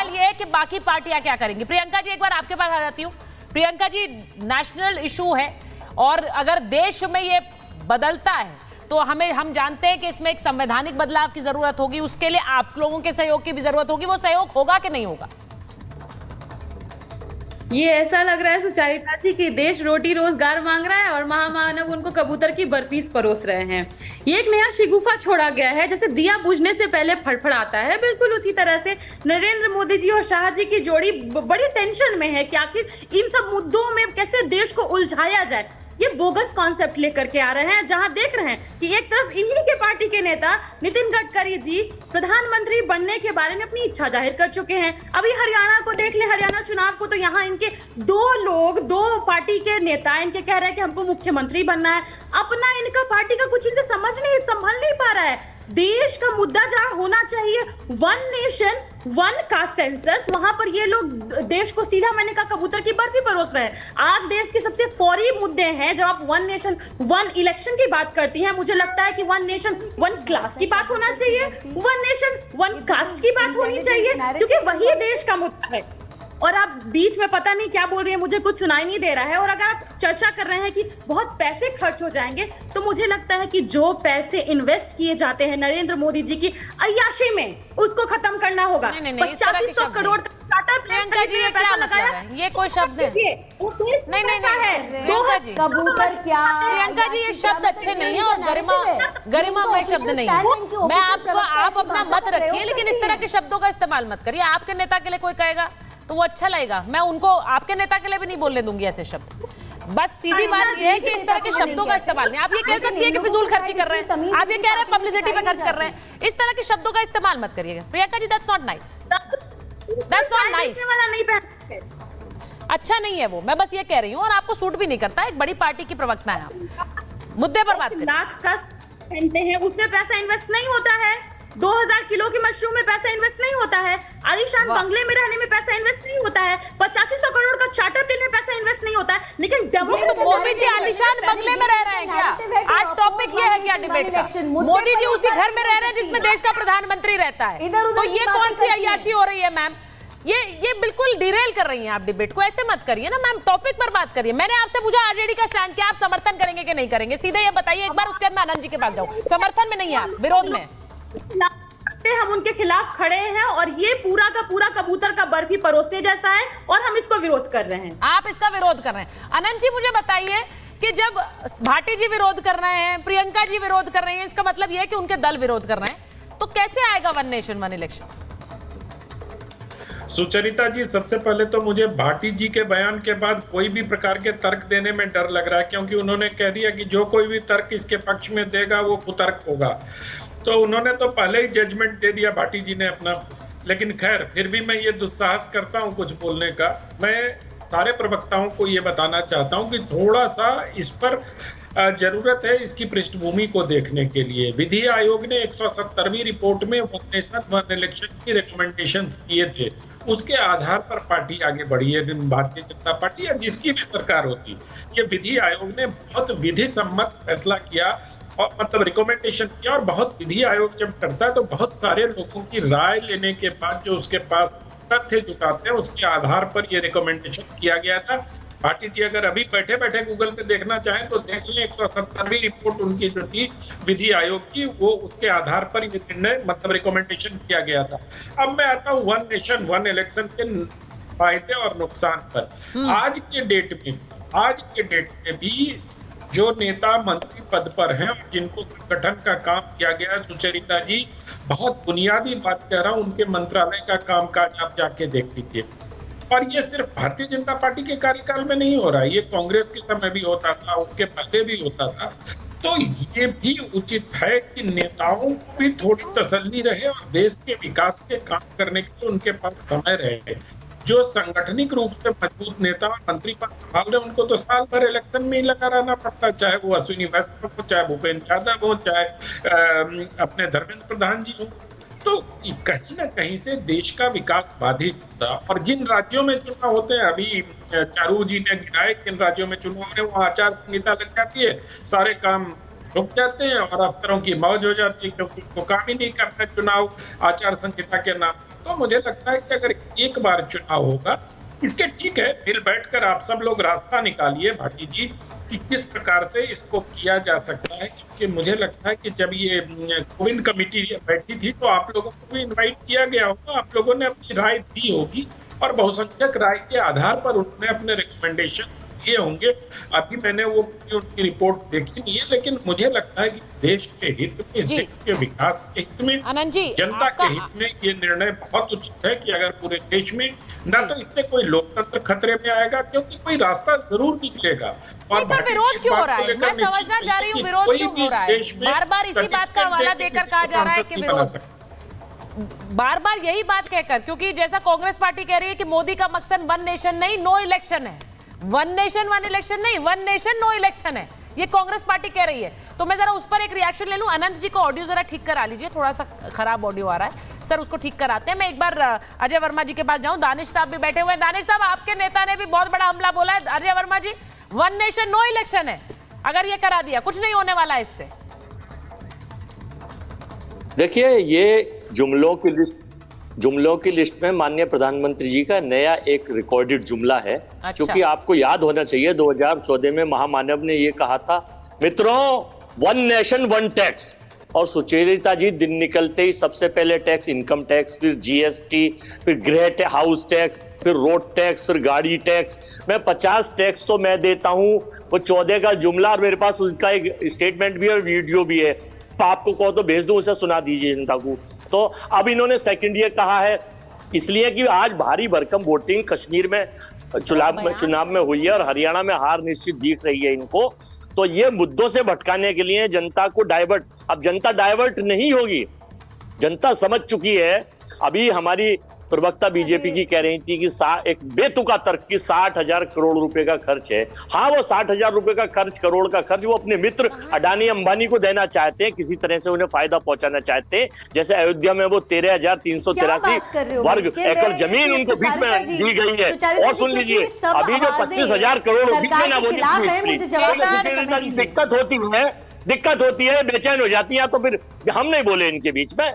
ये है कि बाकी पार्टियां क्या करेंगी। प्रियंका जी, एक बार आपके पास आ जाती हूँ। प्रियंका जी, नेशनल इशू है और अगर देश में ये बदलता है तो हम जानते हैं कि इसमें एक संवैधानिक बदलाव की जरूरत होगी, उसके लिए आप लोगों के सहयोग की भी जरूरत होगी। वो सहयोग होगा कि नहीं होगा? ये ऐसा लग रहा है सुचारिता जी कि देश रोटी रोजगार मांग रहा है और महामानव उनको कबूतर की बर्फी परोस रहे हैं। ये एक नया शिगुफा छोड़ा गया है, जैसे दिया बुझने से पहले फड़फड़ाता है, बिल्कुल उसी तरह से नरेंद्र मोदी जी और शाह जी की जोड़ी बड़ी टेंशन में है कि आखिर इन सब मुद्दों में कैसे देश को उलझाया जाए। ये बोगस कॉन्सेप्ट लेकर के आ रहे हैं, जहां देख रहे हैं कि एक तरफ इन्हीं के पार्टी के नेता नितिन गडकरी जी प्रधानमंत्री बनने के बारे में अपनी इच्छा जाहिर कर चुके हैं। अभी हरियाणा को देख लें, हरियाणा चुनाव को, तो यहाँ इनके दो पार्टी के नेता इनके कह रहे हैं कि हमको मुख्यमंत्री बनना है। अपना इनका पार्टी का कुछ इनसे संभल नहीं पा रहा है। देश का मुद्दा जहां होना चाहिए वन नेशन वन का सेंसस, वहां पर ये लोग देश को सीधा मैंने कहा कबूतर की बर्फी परोस रहे हैं। आज देश के सबसे फौरी मुद्दे हैं, जब आप वन नेशन वन इलेक्शन की बात करती हैं, मुझे लगता है कि वन नेशन वन क्लास की बात होना चाहिए, वन नेशन वन कास्ट की बात होनी चाहिए, क्योंकि वही देश का मुद्दा है। और आप बीच में पता नहीं क्या बोल रही है, मुझे कुछ सुनाई नहीं दे रहा है। और अगर आप चर्चा कर रहे हैं कि बहुत पैसे खर्च हो जाएंगे, तो मुझे लगता है कि जो पैसे इन्वेस्ट किए जाते हैं नरेंद्र मोदी जी की अय्याशी में, उसको खत्म करना होगा। 2500 करोड़ का चार्टर प्रियंका जी, ये क्या मतलब है? ये कोई शब्द है? नहीं प्रियंका जी, कबूतर क्या? प्रियंका जी, ये शब्द अच्छे नहीं है और गरिमामय शब्द नहीं है। मैं आपको, आप अपना मत रखिए, लेकिन इस तरह के शब्दों का इस्तेमाल मत करिए। आपके नेता के लिए कोई कहेगा तो वो अच्छा लगेगा, मैं उनको आपके नेता के लिए भी नहीं बोलने दूंगी ऐसे शब्द। बस सीधी बात ये है कि इस तरह के शब्दों का इस्तेमाल नहीं। आप ये कह सकती है कि फिजूल खर्ची कर रहे हैं, आप ये कह रहे हैं पब्लिसिटी पे खर्च कर रहे हैं। इस तरह के शब्दों का इस्तेमाल मत करिएगा Priyanka ji, that's not nice, that's not nice. अच्छा नहीं है वो, मैं बस ये कह रही हूँ, और आपको सूट भी नहीं करता। एक बड़ी पार्टी की प्रवक्ता है आप, मुद्दे पर बात करें। लाख का पहनते हैं, उसमें पैसा इन्वेस्ट नहीं होता है। 2000 किलो की मशरूम में पैसा इन्वेस्ट नहीं होता है। आलीशान बंगले में रहने में पैसा इन्वेस्ट नहीं होता है। 8500 करोड़ का चार्टर प्लेन में पैसा इन्वेस्ट नहीं होता है। लेकिन मोदी जी आलीशान बंगले में रह रहे हैं क्या? आज टॉपिक ये है क्या डिबेट का? मोदी जी उसी घर में रह रहे हैं जिसमें देश का प्रधानमंत्री रहता है। तो ये कौन सी अय्याशी हो रही है मैम? ये बिल्कुल डिरेल कर रही हैं आप डिबेट को। ऐसे मत करिए ना मैम, टॉपिक पर बात करिए। मैंने आपसे पूछा आरजेडी का स्टैंड क्या, आप समर्थन करेंगे कि नहीं करेंगे? सीधे ये बताइए एक बार, उसके बाद मैं आनंद जी के पास जाऊं। समर्थन में नहीं है आप, विरोध में। हम उनके खिलाफ खड़े हैं और ये पूरा का पूरा कबूतर का बर्फी परोसने जैसा है और हम इसको विरोध कर रहे हैं। आप इसका विरोध कर रहे हैं। अनंत जी मुझे बताइए कि जब भाटी जी विरोध कर रहे हैं, प्रियंका जी विरोध कर रही हैं, इसका मतलब यह है कि उनके दल विरोध कर रहे हैं, तो कैसे आएगा one nation one election? Sucharita ji, सबसे पहले तो मुझे भाटी जी के बयान के बाद कोई भी प्रकार के तर्क देने में डर लग रहा है, क्योंकि उन्होंने कह दिया कि जो कोई भी तर्क इसके पक्ष में देगा वो कुतर्क होगा। तो उन्होंने तो पहले ही जजमेंट दे दिया भाटी जी ने अपना। लेकिन खैर, फिर भी मैं ये दुस्साहस करता हूँ कुछ बोलने का। मैं सारे प्रवक्ताओं को ये बताना चाहता हूँ कि थोड़ा सा इस पर जरूरत है इसकी पृष्ठभूमि को देखने के लिए। विधि आयोग ने 170वीं रिपोर्ट में वन नेशन वन इलेक्शन की रिकमेंडेशंस किए थे, उसके आधार पर पार्टी आगे बढ़ी है। भारतीय जनता पार्टी या जिसकी भी सरकार होती, ये विधि आयोग ने बहुत विधि सम्मत फैसला किया और मतलब रिकमेंडेशन किया। और बहुत विधि आयोग जब करता है तो बहुत सारे लोगों की राय लेने के बाद जो उसके पास तथ्य जुटाते हैं, उसके आधार पर ये रिकमेंडेशन किया गया था। भाटी जी अगर अभी बैठे बैठे गूगल पे देखना चाहें तो देख लें, 170वीं रिपोर्ट उनकी जो थी विधि आयोग की, वो उसके आधार पर ये निर्णय मतलब रिकमेंडेशन किया गया था। अब मैं आता हूँ वन नेशन वन इलेक्शन के फायदे और नुकसान पर। आज के डेट में भी जो नेता मंत्री पद पर हैं और जिनको संगठन का काम किया गया है, सुचरिता जी, बहुत बुनियादी बात कह रहा हूं, उनके मंत्रालय का कामकाज आप जाके देख लीजिए। और ये सिर्फ भारतीय जनता पार्टी के कार्यकाल में नहीं हो रहा है, ये कांग्रेस के समय भी होता था, उसके पहले भी होता था। तो ये भी उचित है कि नेताओं को भी थोड़ी तसल्ली रहे और देश के विकास के काम करने के लिए उनके पास समय रहे। जो संगठनिक रूप से मजबूत नेता और मंत्री पद संभाल रहे, उनको तो साल भर इलेक्शन में ही लगा रहना पड़ता, चाहे वो अश्विनी वैष्णव हो, चाहे भूपेंद्र यादव हो, चाहे अपने धर्मेंद्र प्रधान जी हो। तो कहीं ना कहीं से देश का विकास बाधित होता। और जिन राज्यों में चुनाव होते हैं, अभी चारू जी ने गिनाए किन राज्यों में चुनाव हो रहे, वहाँ आचार संहिता लग जाती है, सारे काम रुक जाते हैं और अफसरों की मौज हो जाती है, क्योंकि उनको काम ही नहीं करना चुनाव आचार संहिता के नाम। तो मुझे लगता है कि अगर एक बार चुनाव होगा, इसके ठीक है, फिर बैठकर आप सब लोग रास्ता निकालिए भाटी जी कि किस प्रकार से इसको किया जा सकता है। क्योंकि मुझे लगता है कि जब ये कोविंद कमेटी बैठी थी तो आप लोगों को भी इन्वाइट किया गया होगा, आप लोगों ने अपनी राय दी होगी और बहुसंख्यक राय के आधार पर उन्होंने अपने रिकमेंडेशन दिए होंगे। अभी मैंने वो उनकी रिपोर्ट देखी नहीं है, लेकिन मुझे लगता है कि देश के हित में, इस देश के विकास के हित में, जनता के हित में ये निर्णय बहुत उचित है कि अगर पूरे देश में ना तो इससे कोई लोकतंत्र खतरे में आएगा, क्योंकि कोई रास्ता जरूर निकलेगा। और विरोध क्यों हो रहा है? मैं समझना चाह रही हूँ विरोध क्यों हो रहा है? बार बार इसी बात का हवाला देकर कहा जा रहा है कि विरोध, बार बार यही बात कहकर, क्योंकि जैसा कांग्रेस पार्टी कह रही है कि मोदी का मकसद वन नेशन नहीं नो इलेक्शन है, वन नेशन वन इलेक्शन नहीं, वन नेशन नो इलेक्शन है, ये कांग्रेस पार्टी कह रही है। तो मैं जरा उस पर एक रिएक्शन ले लूं। अनंत जी को ऑडियो जरा ठीक करा लीजिए, थोड़ा सा खराब ऑडियो आ रहा है सर, उसको ठीक कराते हैं। मैं एक बार अजय वर्मा जी के पास जाऊं, दानिश साहब भी बैठे हुए हैं। दानिश साहब, आपके नेता ने भी बहुत बड़ा हमला बोला है। अजय वर्मा जी, वन नेशन नो इलेक्शन है, अगर ये करा दिया कुछ नहीं होने वाला है इससे। देखिए, ये जुमलों की लिस्ट में माननीय प्रधानमंत्री जी का नया एक रिकॉर्डेड जुमला है। अच्छा। क्योंकि आपको याद होना चाहिए 2014 में महामानव ने ये कहा था, मित्रों वन नेशन वन टैक्स, और सुचेरिता जी दिन निकलते ही सबसे पहले टैक्स इनकम टैक्स, फिर जीएसटी, फिर गृह हाउस टैक्स, फिर रोड टैक्स, फिर गाड़ी टैक्स। मैं 50 टैक्स तो मैं देता हूं, वो 14 का जुमला, और मेरे पास उसका एक स्टेटमेंट भी है, वीडियो भी है, आपको कहो तो भेज दूं, उसे सुना दीजिए जनता को। तो अब इन्होंने सेकंड ये कहा है इसलिए कि आज भारी भरकम वोटिंग कश्मीर में चुनाव में हुई है और हरियाणा में हार निश्चित दिख रही है इनको। तो ये मुद्दों से भटकाने के लिए जनता को डाइवर्ट, अब जनता डाइवर्ट नहीं होगी, जनता समझ चुकी है। अभी हमारी प्रवक्ता बीजेपी की कह रही थी कि एक बेतुका तर्क की 60,000 करोड़ रुपए का खर्च है। हाँ, वो 60,000 रुपए का खर्च, करोड़ का खर्च वो अपने मित्र अडानी अंबानी को देना चाहते हैं, किसी तरह से उन्हें फायदा पहुंचाना चाहते हैं। जैसे अयोध्या में वो 13,383 वर्ग एकड़ जमीन उनको बीच में दी गई है। और सुन लीजिए, अभी जो 25,000 करोड़ दिक्कत होती है, बेचैन हो जाती है, तो फिर हम नहीं बोले इनके बीच में।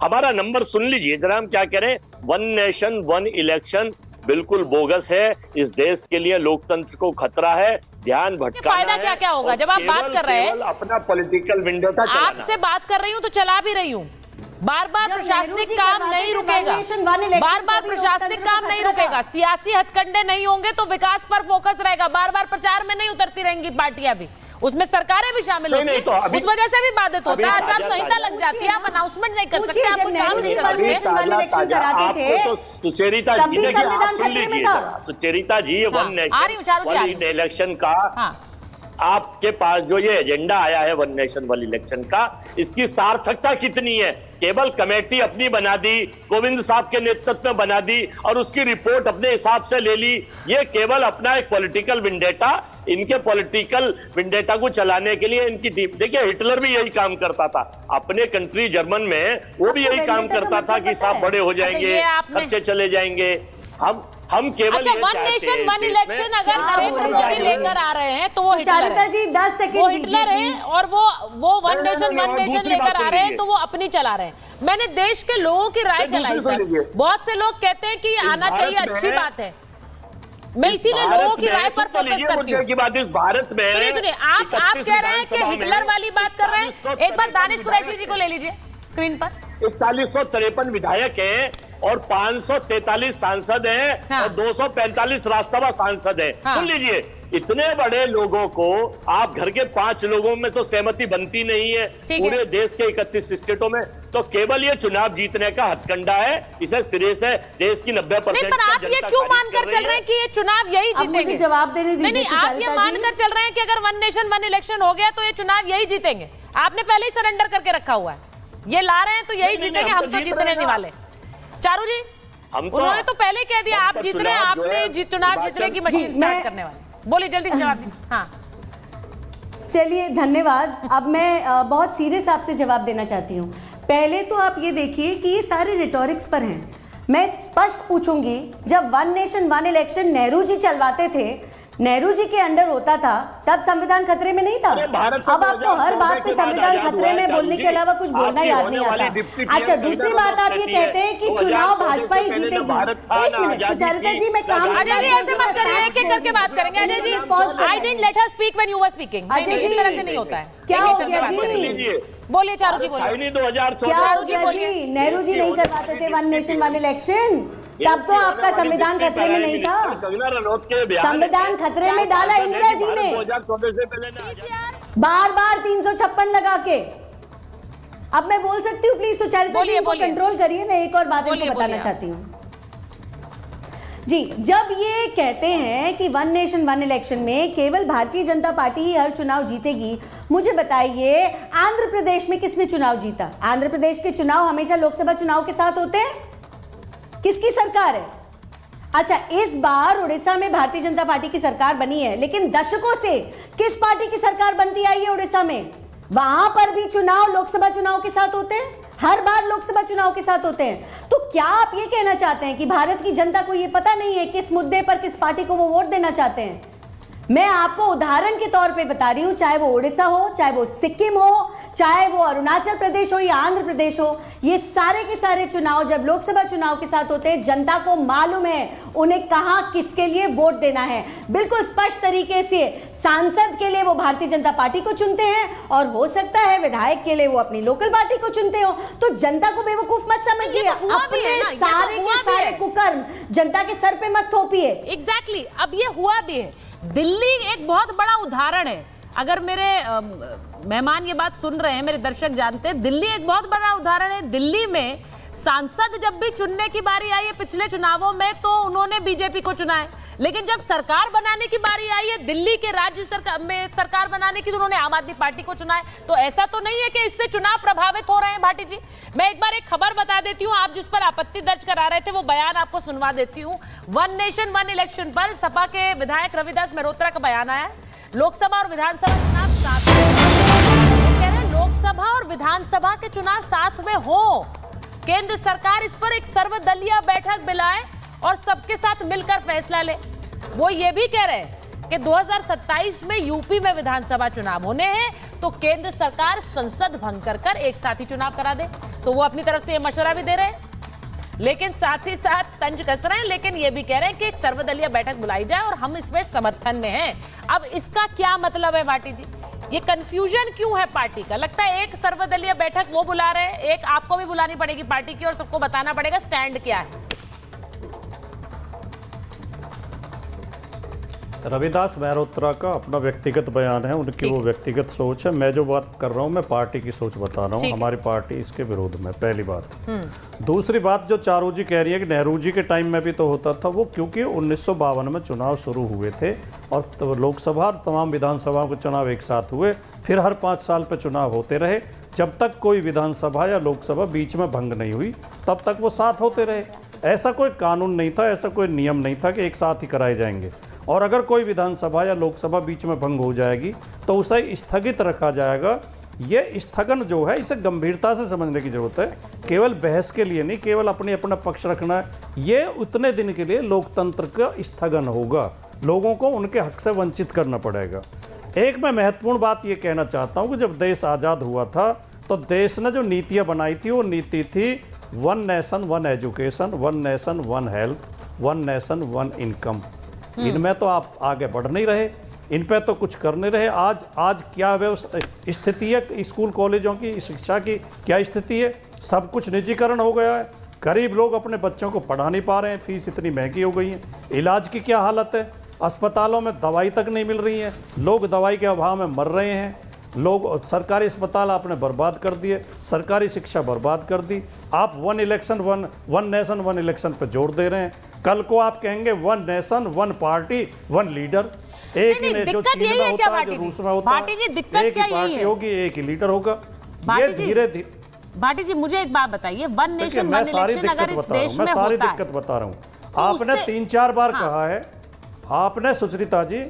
हमारा नंबर सुन लीजिए जरा, हम क्या कह रहे हैं। वन नेशन वन इलेक्शन बिल्कुल बोगस है, इस देश के लिए लोकतंत्र को खतरा है, ध्यान भटकाना है। फायदा क्या क्या होगा जब आप बात कर रहे हैं? अपना पॉलिटिकल विंडोता चलाना। आपसे बात कर रही हूँ तो चला भी रही हूँ। बार बार प्रशासनिक काम नहीं रुकेगा, बार बार प्रशासनिक काम नहीं रुकेगा, सियासी हथकंडे नहीं होंगे तो विकास पर फोकस रहेगा। बार बार प्रचार में नहीं उतरती रहेंगी पार्टियां भी, उसमें सरकारें भी शामिल होती हैं, उस वजह से भी बाधित होता है, आचार संहिता लग जाती है, आप अनाउंसमेंट नहीं कर सकते, आप कोई काम नहीं कर सकते। सुचेरिता जी, सुन लीजिए, सुचेरिता जी, वन नेशन इलेक्शन का आपके पास जो ये एजेंडा आया है वन नेशन वन इलेक्शन का, इसकी सार्थकता कितनी है? केवल कमेटी अपनी बना दी, गोविंद साहब के नेतृत्व में बना दी और उसकी रिपोर्ट अपने हिसाब से ले ली। ये केवल अपना एक पॉलिटिकल विंडेटा, इनके पॉलिटिकल विंडेटा को चलाने के लिए इनकी टीम। देखिए, हिटलर भी यही काम करता था अपने कंट्री जर्मन में, वो भी यही काम करता था कि साहब बड़े हो जाएंगे, खर्चे चले जाएंगे। हम केवल अच्छा, वन नेशन वन इलेक्शन अगर नरेंद्र मोदी लेकर आ रहे हैं तो वो हिटलर है, जी 10 सेकंड, वो हिटलर है, और वो वन नेशन लेकर आ रहे हैं तो वो अपनी चला रहे हैं। मैंने देश के लोगों की राय चलाई सर, बहुत से लोग कहते हैं कि आना चाहिए, अच्छी बात है, मैं इसीलिए लोगों की राय पर फोकस करती हूँ। इस भारत में सुनिए, आप कह रहे हैं कि हिटलर वाली बात कर रहे हैं। एक बार दानिश कुरैशी जी को ले लीजिए स्क्रीन पर। 4153 विधायक हैं और 543 सांसद हैं, हाँ। और 245 राज्यसभा सांसद हैं, हाँ। सुन लीजिए, इतने बड़े लोगों को आप घर के 5 लोगों में तो सहमति बनती नहीं है, पूरे देश के 31 स्टेटों में, तो केवल ये चुनाव जीतने का हथकंडा है, इसे सिरे से देश की 90%। पर आप ये क्यों मानकर चल रहे हैं कि ये चुनाव यही जीतेंगे? जवाब देने दीजिए। नहीं, आप ये मानकर चल रहे हैं कि अगर वन नेशन वन इलेक्शन हो गया तो ये चुनाव यही जीतेंगे? आपने पहले ही सरेंडर करके रखा हुआ है, ये ला रहे हैं तो यही जीतेंगे, हम तो जीतने नहीं वाले। चारू जी, उन्होंने तो पहले कह दिया आप जीत रहे हैं, आपने चुनाव जीतने की मशीन स्टार्ट करने वाले। बोलिए जल्दी से जवाब दीजिए। हाँ, चलिए, धन्यवाद। अब मैं बहुत सीरियस आपसे जवाब देना चाहती हूँ। पहले तो आप ये देखिए कि ये सारे रिटोरिक्स पर हैं। मैं स्पष्ट पूछूंगी, जब one nation one election Nehru ji चलवाते थे, नेहरू जी के अंडर होता था, तब संविधान खतरे में नहीं था। अब आपको हर बात पे संविधान खतरे में बोलने के अलावा कुछ बोलना याद नहीं आता। अच्छा, दूसरी बात, आप ये कहते हैं कि चुनाव भाजपा ही जीतेगी। एक मिनट सुचारिता जी, मैं काम अजय जी ऐसे मत करिए, एक-एक करके बात करेंगे। Ajay ji, I didn't let her speak when you were speaking. Ajay ji, इस तरह से नहीं होता है। क्या हो गया जी? बोलिए चारू जी, बोलिए। क्या हो गया जी? नेहरू जी नहीं करवाते थे वन नेशन वन इलेक्शन, तब तो आपका संविधान खतरे में नहीं था। संविधान खतरे में डाला इंदिरा जी ने, बार बार 356 लगा के। अब मैं बोल सकती हूँ प्लीज सुचारिता जी को कंट्रोल करिए, मैं एक और बात इनको बताना चाहती हूँ जी। जब ये कहते हैं कि वन नेशन वन इलेक्शन में केवल भारतीय जनता पार्टी ही हर चुनाव जीतेगी, मुझे बताइए आंध्र प्रदेश में किसने चुनाव जीता? आंध्र प्रदेश के चुनाव हमेशा लोकसभा चुनाव के साथ होते हैं? किसकी सरकार है? अच्छा, इस बार उड़ीसा में भारतीय जनता पार्टी की सरकार बनी है, लेकिन दशकों से किस पार्टी की सरकार बनती आई है उड़ीसा में? वहां पर भी चुनाव लोकसभा चुनाव के साथ होते हैं, हर बार लोकसभा चुनाव के साथ होते हैं। तो क्या आप ये कहना चाहते हैं कि भारत की जनता को ये पता नहीं है किस मुद्दे पर किस पार्टी को वो वोट देना चाहते हैं? मैं आपको उदाहरण के तौर पे बता रही हूं, चाहे वो उड़ीसा हो, चाहे वो सिक्किम हो, चाहे वो अरुणाचल प्रदेश हो या आंध्र प्रदेश हो, ये सारे के सारे चुनाव जब लोकसभा चुनाव के साथ होते हैं, जनता को मालूम है उन्हें कहां किसके लिए वोट देना है। बिल्कुल स्पष्ट तरीके से सांसद के लिए वो भारतीय जनता पार्टी को चुनते हैं और हो सकता है विधायक के लिए वो अपनी लोकल पार्टी को चुनते हो। तो जनता को बेवकूफ मत समझिए, अपने सारे के सारे कुकर्म जनता के सर पे मत थोपिए। एग्जैक्टली, अब ये हुआ भी है। दिल्ली एक बहुत बड़ा उदाहरण है। अगर मेरे मेहमान ये बात सुन रहे हैं, मेरे दर्शक जानते हैं, दिल्ली एक बहुत बड़ा उदाहरण है। दिल्ली में सांसद जब भी चुनने की बारी आई है पिछले चुनावों में, तो उन्होंने बीजेपी को चुना है, लेकिन जब सरकार बनाने की बारी आई है दिल्ली के राज्य सरकार में सरकार बनाने की, तो उन्होंने आम आदमी पार्टी को चुना है। तो ऐसा तो नहीं है कि इससे चुनाव प्रभावित हो रहे हैं। भाटी जी, मैं एक बार एक खबर बता देती हूँ, आप जिस पर आपत्ति दर्ज करा रहे थे वो बयान आपको सुनवा देती हूँ। वन नेशन वन इलेक्शन पर सपा के विधायक रविदास मेहरोत्रा का बयान आया है। लोकसभा और विधानसभा चुनाव साथ में, कह रहे हैं लोकसभा और विधानसभा के चुनाव साथ में हो, केंद्र सरकार इस पर एक सर्वदलीय बैठक बुलाए और सबके साथ मिलकर फैसला ले। वो ये भी कह रहे हैं कि 2027 में यूपी में विधानसभा चुनाव होने हैं, तो केंद्र सरकार संसद भंग कर एक साथ ही चुनाव करा दे। तो वो अपनी तरफ से ये मशवरा भी दे रहे हैं, लेकिन साथ ही साथ तंज कस रहे हैं, लेकिन ये भी कह रहे हैं कि एक सर्वदलीय बैठक बुलाई जाए और हम इसमें समर्थन में हैं। अब इसका क्या मतलब है भाटी जी? ये कंफ्यूजन क्यों है पार्टी का? लगता है एक सर्वदलीय बैठक वो बुला रहे हैं, एक आपको भी बुलानी पड़ेगी पार्टी की और सबको बताना पड़ेगा स्टैंड क्या है। रविदास मेहरोत्रा का अपना व्यक्तिगत बयान है, उनकी वो व्यक्तिगत सोच है। मैं जो बात कर रहा हूँ मैं पार्टी की सोच बता रहा हूँ। हमारी पार्टी इसके विरोध में, पहली बात। दूसरी बात, जो चारू जी कह रही है कि नेहरू जी के टाइम में भी तो होता था, वो क्योंकि 1952 में चुनाव शुरू हुए थे और तो लोकसभा और तमाम विधानसभाओं के चुनाव एक साथ हुए, फिर हर 5 साल पर चुनाव होते रहे। जब तक कोई विधानसभा या लोकसभा बीच में भंग नहीं हुई तब तक वो साथ होते रहे। ऐसा कोई कानून नहीं था, ऐसा कोई नियम नहीं था कि एक साथ ही कराए जाएंगे। और अगर कोई विधानसभा या लोकसभा बीच में भंग हो जाएगी तो उसे स्थगित रखा जाएगा। ये स्थगन जो है इसे गंभीरता से समझने की जरूरत है। केवल बहस के लिए नहीं, केवल अपना पक्ष रखना है, ये उतने दिन के लिए लोकतंत्र का स्थगन होगा। लोगों को उनके हक से वंचित करना पड़ेगा। एक मैं महत्वपूर्ण बात ये कहना चाहता हूँ कि जब देश आज़ाद हुआ था तो देश ने जो नीतियाँ बनाई थी वो नीति थी one nation one education, one nation one health, one nation one income. इनमें तो आप आगे बढ़ नहीं रहे, इन पे तो कुछ कर नहीं रहे। आज क्या स्थिति है स्कूल कॉलेजों की शिक्षा की, क्या स्थिति है? सब कुछ निजीकरण हो गया है। गरीब लोग अपने बच्चों को पढ़ा नहीं पा रहे हैं, फीस इतनी महंगी हो गई है। इलाज की क्या हालत है? अस्पतालों में दवाई तक नहीं मिल रही है, लोग दवाई के अभाव में मर रहे हैं। लोग सरकारी अस्पताल आपने बर्बाद कर दिए, सरकारी शिक्षा बर्बाद कर दी। आप वन नेशन वन इलेक्शन पे जोर दे रहे हैं। कल को आप कहेंगे one nation one party one leader. एक ही जो चीन में होता है, जो रूस में होता है, एक ही पार्टी होगी, एक ही लीडर होगा। ये धीरे धीरे। भाटी जी, मुझे एक बात बताइए, वन नेशन वन इलेक्शन अगर इस देश में होता है, सारी दिक्कत बता रहा हूँ। आपने 3-4 बार कहा है, आपने सुचरिता जी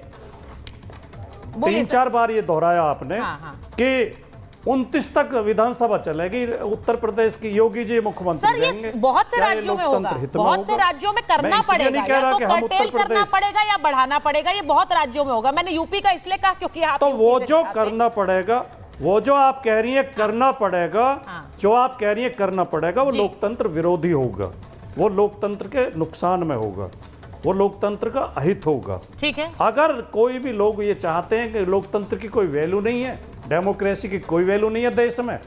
3-4 बार ये दोहराया आपने कि 29 तक विधानसभा चलेगी उत्तर प्रदेश की, योगी जी मुख्यमंत्री सर, ये बहुत से राज्यों में होगा, बहुत से राज्यों में करना पड़ेगा, या तो कर्टेल करना पड़ेगा या बढ़ाना पड़ेगा। ये बहुत राज्यों में होगा। मैंने यूपी का इसलिए कहा क्योंकि आप तो वो जो करना पड़ेगा, वो जो आप कह रही है करना पड़ेगा, जो आप कह रही है करना पड़ेगा, वो लोकतंत्र विरोधी होगा, वो लोकतंत्र के नुकसान में होगा, वो लोकतंत्र का अहित होगा। ठीक है। अगर कोई भी लोग ये चाहते हैं कि लोकतंत्र की कोई वैल्यू नहीं है, डेमोक्रेसी की कोई वैल्यू नहीं है देश में,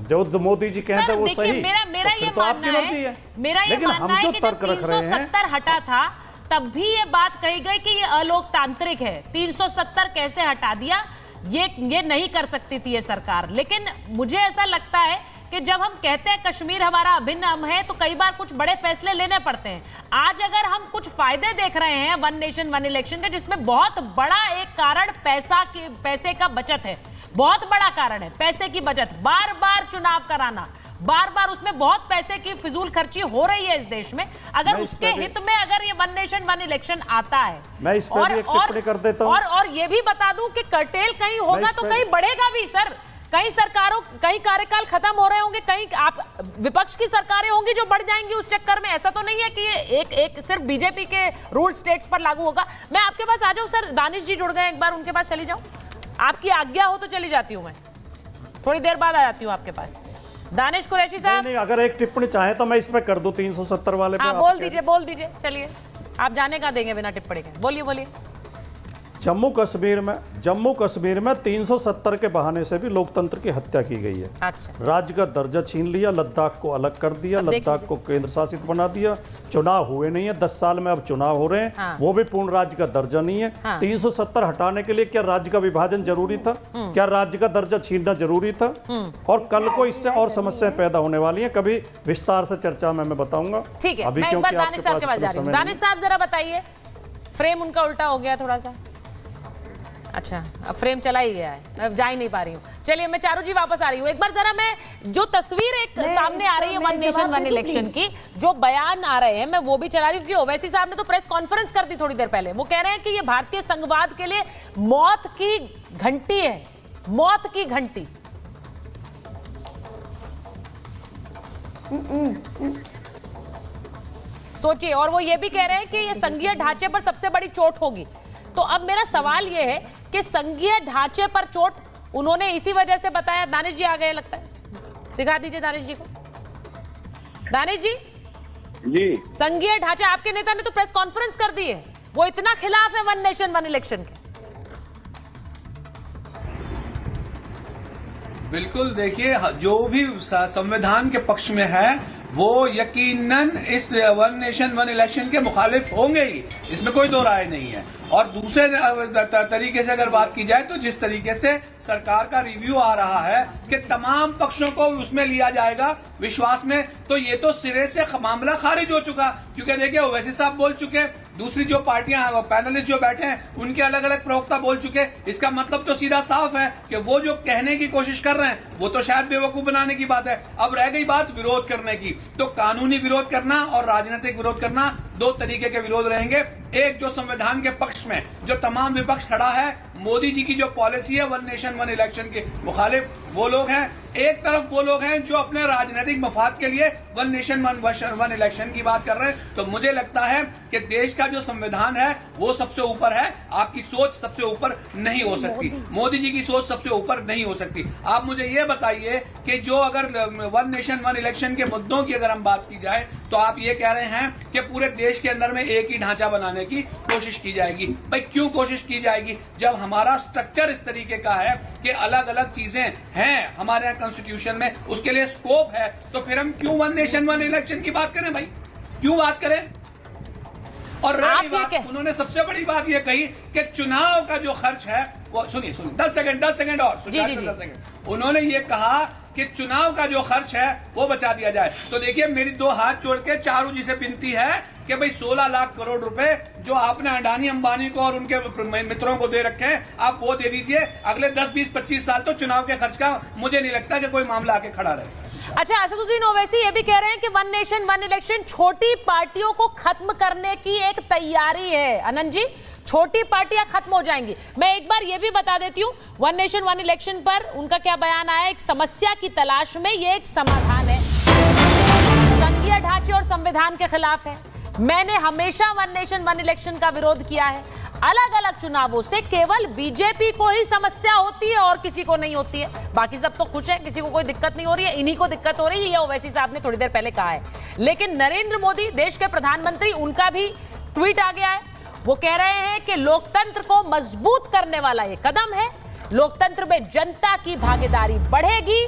जो मोदी जी कहते हैं वो सही, मेरा ये मानना है, मेरा ये मानना है कि जब 370 हटा था तब भी ये बात कही गई कि ये अलोकतांत्रिक है। 370 कैसे हटा दिया, ये नहीं कर सकती थी ये सरकार। लेकिन मुझे ऐसा लगता है कि जब हम कहते हैं कश्मीर हमारा अभिन्न अंग है, तो कई बार कुछ बड़े फैसले लेने पड़ते हैं। आज अगर हम कुछ फायदे देख रहे हैं वन नेशन वन इलेक्शन के, जिसमें बहुत बड़ा एक कारण पैसे का बचत है, बहुत बड़ा कारण है पैसे की बचत। बार बार चुनाव कराना, बार बार उसमें बहुत पैसे की फिजूल खर्ची हो रही है इस देश में। अगर उसके हित में अगर ये वन नेशन वन इलेक्शन आता है, मैं इस पर भी एक टिप्पणी कर देता हूं। और ये भी बता दूं कि कर्टेल कहीं होगा तो कहीं बढ़ेगा भी सर। कई सरकारों, कई कार्यकाल खत्म हो रहे होंगे, कहीं आप विपक्ष की सरकारें होंगी जो बढ़ जाएंगी उस चक्कर में। ऐसा तो नहीं है कि ये एक सिर्फ बीजेपी के रूल स्टेट्स पर लागू होगा। मैं आपके पास आ जाऊं सर, दानिश जी जुड़ गए, एक बार उनके पास चली जाऊं। आपकी आज्ञा हो तो चली जाती हूं, मैं थोड़ी देर बाद आ जाती हूं आपके पास। दानिश कुरैशी साहब, नहीं, अगर एक टिप्पणी चाहे तो मैं इस पे कर दूं 370 वाले पे। हाँ, बोल दीजिए, चलिए। आप जाने का देंगे बिना टिप्पणी के, बोलिए। जम्मू कश्मीर में 370 के बहाने से भी लोकतंत्र की हत्या की गई है। अच्छा। राज्य का दर्जा छीन लिया, लद्दाख को अलग कर दिया, लद्दाख को केंद्र शासित बना दिया, चुनाव हुए नहीं है, 10 साल में अब चुनाव हो रहे हैं। हाँ। वो भी पूर्ण राज्य का दर्जा नहीं है। हाँ। 370 हटाने के लिए क्या राज्य का विभाजन जरूरी था? क्या राज्य का दर्जा छीनना जरूरी था? और कल को इससे और समस्याएं पैदा होने वाली है, कभी विस्तार से चर्चा में मैं बताऊंगा। ठीक है, अभी मैं एक बार दानिश साहब के पास जा रही हूँ। दानिश साहब जरा बताइए, फ्रेम उनका उल्टा हो गया थोड़ा सा। अच्छा, अब फ्रेम चला ही गया है, अब जा ही नहीं पा रही हूँ। चलिए, मैं चारू जी वापस आ रही हूँ। एक बार जरा मैं जो तस्वीर एक सामने आ रही है वन नेशन वन इलेक्शन की, जो बयान आ रहे हैं, मैं वो भी चला रही हूँ क्योंकि ओवैसी साहब ने तो प्रेस कॉन्फ्रेंस कर दी थोड़ी देर पहले। वो कह रहे हैं कि ये भारतीय संघवाद के लिए मौत की घंटी है, मौत की घंटी। सोचिए, और वो ये भी कह रहे हैं कि ये संघीय ढांचे पर सबसे बड़ी चोट होगी। तो अब मेरा सवाल ये है कि संघीय ढांचे पर चोट उन्होंने इसी वजह से बताया। दानिश जी आ गए लगता है, दिखा दीजिए दानिश जी को। दानिश जी, संघीय ढांचे, आपके नेता ने तो प्रेस कॉन्फ्रेंस कर दी है, वो इतना खिलाफ है वन नेशन वन इलेक्शन के। बिल्कुल, देखिए, जो भी संविधान के पक्ष में है वो यकीनन इस वन नेशन वन इलेक्शन के मुखालिफ होंगे ही, इसमें कोई दो राय नहीं है। और दूसरे तरीके से अगर बात की जाए तो जिस तरीके से सरकार का रिव्यू आ रहा है कि तमाम पक्षों को उसमें लिया जाएगा विश्वास में, तो ये तो सिरे से मामला खारिज हो चुका। क्योंकि देखिए, ओवैसी साहब बोल चुके, दूसरी जो पार्टियां, पैनलिस्ट जो बैठे हैं, उनके अलग अलग प्रवक्ता बोल चुके। इसका मतलब तो सीधा साफ है कि वो जो कहने की कोशिश कर रहे हैं वो तो शायद बेवकूफ बनाने की बात है। अब रह गई बात विरोध करने की, तो कानूनी विरोध करना और राजनीतिक विरोध करना दो तरीके के विरोध रहेंगे। एक जो संविधान के पक्ष में जो तमाम विपक्ष खड़ा है, मोदी जी की जो पॉलिसी है वन नेशन वन इलेक्शन के मुखालिफ, वो लोग हैं। एक तरफ वो लोग हैं जो अपने राजनीतिक मफाद के लिए वन नेशन वन इलेक्शन की बात कर रहे हैं। तो मुझे लगता है कि देश का जो संविधान है वो सबसे ऊपर है, आपकी सोच सबसे ऊपर नहीं हो सकती, मोदी जी की सोच सबसे ऊपर नहीं हो सकती। आप मुझे ये बताइए कि जो अगर वन नेशन वन इलेक्शन के मुद्दों की अगर हम बात की जाए तो आप ये कह रहे हैं कि पूरे देश के अंदर में एक ही ढांचा बनाने की कोशिश की जाएगी। भाई, क्यों कोशिश की जाएगी जब हमारा स्ट्रक्चर इस तरीके का है कि अलग अलग चीजें हैं हमारे यहाँ कॉन्स्टिट्यूशन में, उसके लिए स्कोप है, तो फिर हम क्यों वन नेशन वन इलेक्शन की बात करें? भाई, क्यों बात करें? और रही बात, उन्होंने सबसे बड़ी बात यह कही कि चुनाव का जो खर्च है वो, सुनिए 10 सेकंड और 10 सेकंड, उन्होंने ये कहा कि चुनाव का जो खर्च है वो बचा दिया जाए। तो देखिए, मेरी दो हाथ जोड़ के चारू जी से विनती है कि भाई 16 लाख करोड़ रुपए जो आपने अडानी अंबानी को और उनके मित्रों को दे रखे हैं, आप वो दे दीजिए। अगले 10 20 25 साल तो चुनाव के खर्च का मुझे नहीं लगता कि कोई मामला आके खड़ा रहे। अच्छा, असदुद्दीन ओवैसी ये भी कह रहे हैं कि वन नेशन वन इलेक्शन छोटी पार्टियों को खत्म करने की एक तैयारी है। आनंद जी, छोटी पार्टियां खत्म हो जाएंगी। मैं एक बार ये भी बता देती हूँ, वन नेशन वन इलेक्शन पर उनका क्या बयान आया, एक समस्या की तलाश में ये एक समाधान है, संघीय ढांचे और संविधान के खिलाफ है। मैंने हमेशा वन नेशन वन इलेक्शन का विरोध किया है। अलग अलग चुनावों से केवल बीजेपी को ही समस्या होती है और किसी को नहीं होती है, बाकी सब तो खुश है, किसी को कोई दिक्कत नहीं हो रही है, इन्हीं को दिक्कत हो रही है। ये ओवैसी साहब ने थोड़ी देर पहले कहा है। लेकिन नरेंद्र मोदी, देश के प्रधानमंत्री, उनका भी ट्वीट आ गया है। वो कह रहे हैं कि लोकतंत्र को मजबूत करने वाला ये कदम है, लोकतंत्र में जनता की भागीदारी बढ़ेगी।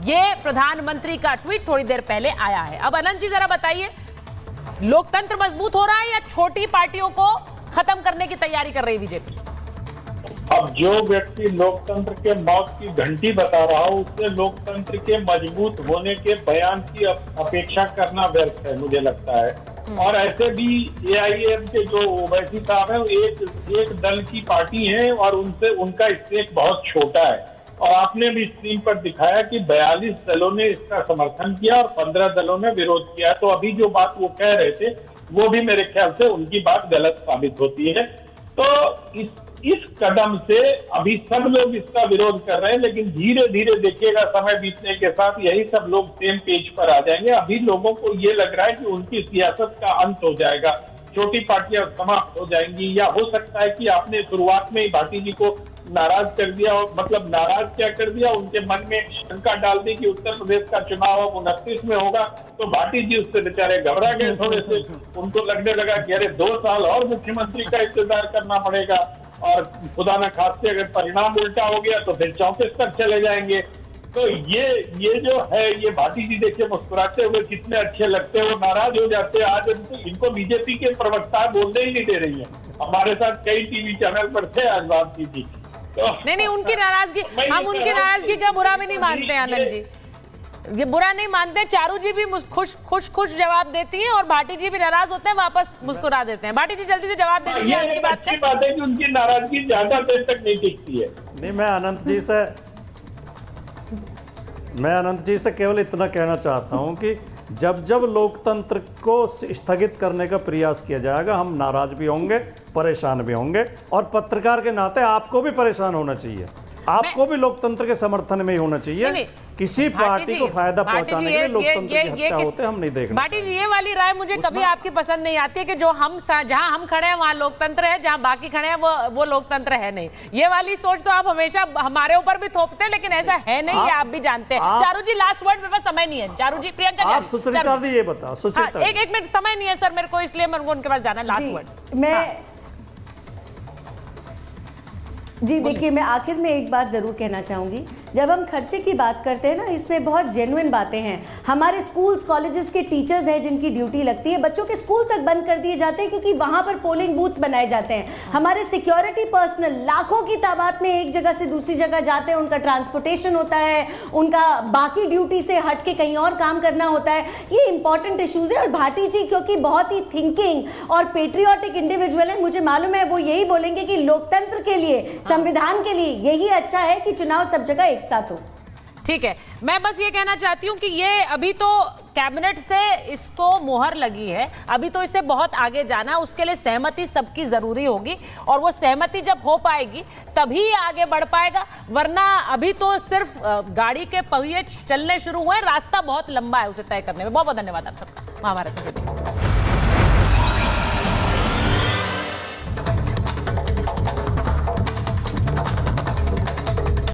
ये प्रधानमंत्री का ट्वीट थोड़ी देर पहले आया है। अब अनंत जी जरा बताइए, लोकतंत्र मजबूत हो रहा है या छोटी पार्टियों को खत्म करने की तैयारी कर रही है बीजेपी? अब जो व्यक्ति लोकतंत्र के मौत की घंटी बता रहा हो, उससे लोकतंत्र के मजबूत होने के बयान की अपेक्षा करना व्यर्थ है, मुझे लगता है। और ऐसे भी AIM के जो ओवैसी साहब है, एक दल की पार्टी है और उनसे उनका स्टेक बहुत छोटा है। और आपने भी स्क्रीन पर दिखाया कि 42 दलों ने इसका समर्थन किया और 15 दलों ने विरोध किया। तो अभी जो बात वो कह रहे थे वो भी मेरे ख्याल से उनकी बात गलत साबित होती है। तो इस कदम से अभी सब लोग इसका विरोध कर रहे हैं, लेकिन धीरे धीरे देखिएगा समय बीतने के साथ यही सब लोग सेम पेज पर आ जाएंगे। अभी लोगों को ये लग रहा है कि उनकी सियासत का अंत हो जाएगा, छोटी पार्टियां समाप्त हो जाएंगी, या हो सकता है कि आपने शुरुआत में ही भाटी जी को नाराज कर दिया, और मतलब नाराज क्या कर दिया, उनके मन में शंका डाल दी कि उत्तर प्रदेश का चुनाव अब 29 में होगा। तो भाटी जी उससे बेचारे घबरा गए थोड़े से, उनको लगने लगा कि अरे 2 साल और मुख्यमंत्री का इंतजार करना पड़ेगा, और खुदा न खास्ते अगर परिणाम उल्टा हो गया तो फिर 34 तक चले जाएंगे। तो ये जो है, ये भाटी जी देखिए मुस्कुराते हुए कितने अच्छे लगते हैं, वो नाराज हो जाते हैं। आज इनको बीजेपी के प्रवक्ता बोलने ही नहीं दे रही है। हमारे साथ कई टीवी चैनल पर थे आज भारती जी। तो नहीं, उनकी नाराजगी, हम उनकी नाराजगी का बुरा भी नहीं मानते आनंद जी, ये बुरा नहीं मानते। चारू जी भी खुश जवाब देती हैं और भाटी जी भी नाराज होते हैं, वापस मुस्कुरा देते हैं। भाटी जी जल्दी से जवाब दे दीजिए आपकी बात का। बात है कि उनकी नाराजगी ज्यादा देर तक नहीं टिकती है। नहीं, मैं अनंत जी से केवल इतना कहना चाहता हूं कि जब जब लोकतंत्र को स्थगित करने का प्रयास किया जाएगा, हम नाराज भी होंगे, परेशान भी होंगे, और पत्रकार के नाते आपको भी परेशान होना चाहिए। आपको भी लोकतंत्र के समर्थन में ही होना चाहिए। किसी पार्टी को फायदा पहुंचाने के लिए लोकतंत्र की हत्या होते हम नहीं देखना। भाटी जी, ये वाली राय मुझे कभी आपकी पसंद नहीं आती है कि जो हम जहां हम खड़े हैं वहां लोकतंत्र है, जहां बाकी खड़े हैं वो लोकतंत्र है नहीं। ये वाली सोच तो आप हमेशा हमारे ऊपर भी थोपते हैं, लेकिन ऐसा है नहीं, ये आप भी जानते हैं। चारू जी, लास्ट वर्ड, मेरे पास समय नहीं है। चारू जी, प्रियंका जी, सुचरिता दी ये बताओ। एक मिनट समय नहीं है सर मेरे को, इसलिए मेरे को उनके पास जाना है। लास्ट वर्ड जी, देखिए, मैं आखिर में एक बात ज़रूर कहना चाहूँगी। जब हम खर्चे की बात करते हैं ना, इसमें बहुत जेन्युइन बातें हैं। हमारे स्कूल्स कॉलेजेस के टीचर्स हैं जिनकी ड्यूटी लगती है, बच्चों के स्कूल तक बंद कर दिए जाते हैं क्योंकि वहाँ पर पोलिंग बूथ्स बनाए जाते हैं। हमारे सिक्योरिटी पर्सनल लाखों की तादाद में एक जगह से दूसरी जगह जाते हैं, उनका ट्रांसपोर्टेशन होता है, उनका बाकी ड्यूटी से हट के कहीं और काम करना होता है। ये इंपॉर्टेंट इशूज़ है, और भाटी जी क्योंकि बहुत ही थिंकिंग और पेट्रियाटिक इंडिविजुअल है, मुझे मालूम है वो यही बोलेंगे कि लोकतंत्र के लिए, संविधान के लिए यही अच्छा है कि चुनाव सब जगह एक साथ हो। ठीक है, मैं बस ये कहना चाहती हूँ कि ये अभी तो कैबिनेट से इसको मोहर लगी है, अभी तो इससे बहुत आगे जाना, उसके लिए सहमति सबकी जरूरी होगी, और वो सहमति जब हो पाएगी तभी आगे बढ़ पाएगा, वरना अभी तो सिर्फ गाड़ी के पहिए चलने शुरू हुए, रास्ता बहुत लंबा है उसे तय करने में। बहुत बहुत धन्यवाद आप सबका महाभारत में।